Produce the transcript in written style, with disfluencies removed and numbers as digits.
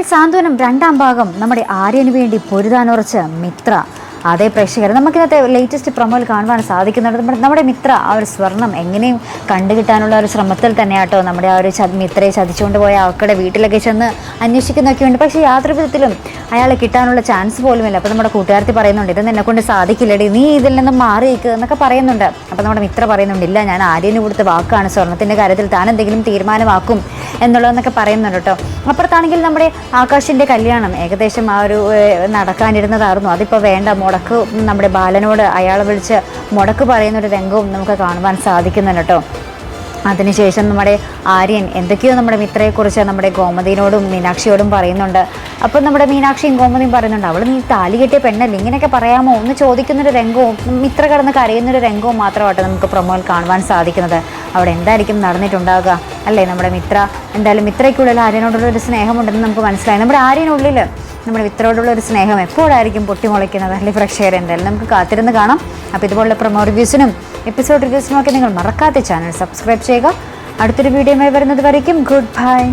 പ്രൊമോയിൽ സാന്ത്വനം 2ാം ഭാഗം നമ്മുടെ ആര്യന് വേണ്ടി പൊരുതാനുറച്ച മിത്ര. അതേ പ്രേക്ഷകർ നമുക്കിന്നത്തെ ലേറ്റസ്റ്റ് പ്രൊമോയിൽ കാണുവാൻ സാധിക്കുന്നുണ്ട്. നമ്മുടെ മിത്ര ആ ഒരു സ്വർണം എങ്ങനെയും കണ്ടുകിട്ടാനുള്ള ഒരു ശ്രമത്തിൽ തന്നെയാട്ടോ നമ്മുടെ ആ ഒരു മിത്രയെ ചതിച്ചുകൊണ്ട് പോയ ആൾക്കുടെ വീട്ടിലൊക്കെ ചെന്ന് അന്വേഷിക്കുന്നൊക്കെ ഉണ്ട്. പക്ഷേ യാതൊരു വിധത്തിലും അയാളെ കിട്ടാനുള്ള ചാൻസ് പോലുമില്ല. അപ്പോൾ നമ്മുടെ കൂട്ടുകാരത്തി പറയുന്നുണ്ട്, ഇതൊന്നും എന്നെക്കൊണ്ട് സാധിക്കില്ലടി, നീ ഇതിൽ നിന്നും മാറി നിൽക്കുക എന്നൊക്കെ പറയുന്നുണ്ട്. അപ്പോൾ നമ്മുടെ മിത്ര പറയുന്നുണ്ട്, ഇല്ല, ഞാൻ ആര്യന് കൊടുത്ത വാക്കാണ്, സ്വർണത്തിൻ്റെ കാര്യത്തിൽ താൻ എന്തെങ്കിലും തീരുമാനമാക്കും എന്നുള്ളതെന്നൊക്കെ പറയുന്നുണ്ട് കേട്ടോ. അപ്പുറത്താണെങ്കിൽ നമ്മുടെ ആകാശിൻ്റെ കല്യാണം ഏകദേശം ആ ഒരു നടക്കാനിരുന്നതായിരുന്നു. അതിപ്പോൾ വേണ്ട, മുടക്ക് നമ്മുടെ ബാലനോട് അയാളെ വിളിച്ച് മുടക്ക് പറയുന്നൊരു രംഗവും നമുക്ക് കാണുവാൻ സാധിക്കുന്നുണ്ട് കേട്ടോ. അതിനുശേഷം നമ്മുടെ ആര്യൻ എന്തൊക്കെയോ നമ്മുടെ മിത്രയെക്കുറിച്ച് നമ്മുടെ ഗോമതിയോടും മീനാക്ഷിയോടും പറയുന്നുണ്ട്. അപ്പം നമ്മുടെ മീനാക്ഷിയും ഗോമതിയും പറയുന്നുണ്ട്, അവൾ നീ താലി കെട്ടിയ പെണ്ണല്ലേ, ഇങ്ങനെയൊക്കെ പറയാമോ എന്ന് ചോദിക്കുന്നൊരു രംഗവും മിത്ര കിടന്ന് കരയുന്നൊരു രംഗവും മാത്രമായിട്ട് നമുക്ക് പ്രൊമോയിൽ കാണുവാൻ സാധിക്കുന്നത്. അവിടെ എന്തായിരിക്കും നടന്നിട്ടുണ്ടാവുക അല്ലേ? നമ്മുടെ മിത്ര എന്തായാലും മിത്രയ്ക്കുള്ളിൽ ആര്യനോടുള്ള ഒരു സ്നേഹമുണ്ടെന്ന് നമുക്ക് മനസ്സിലായി. നമ്മുടെ ആര്യനുള്ളിൽ നമ്മുടെ മിത്രയോടുള്ള ഒരു സ്നേഹം എപ്പോഴായിരിക്കും പൊട്ടിമുളയ്ക്കുന്നത് അല്ലെ പ്രേക്ഷകർ? എന്തായാലും നമുക്ക് കാത്തിരുന്ന് കാണാം. അപ്പോൾ ഇതുപോലുള്ള പ്രൊമോ റിവ്യൂസിനും എപ്പിസോഡ് റിവ്യൂസിനും ഒക്കെ നിങ്ങൾ മറക്കാത്ത ചാനൽ സബ്സ്ക്രൈബ് ചെയ്യുക. അടുത്തൊരു വീഡിയോയുമായി വരുന്നത് വരയ്ക്കും ഗുഡ് ബൈ.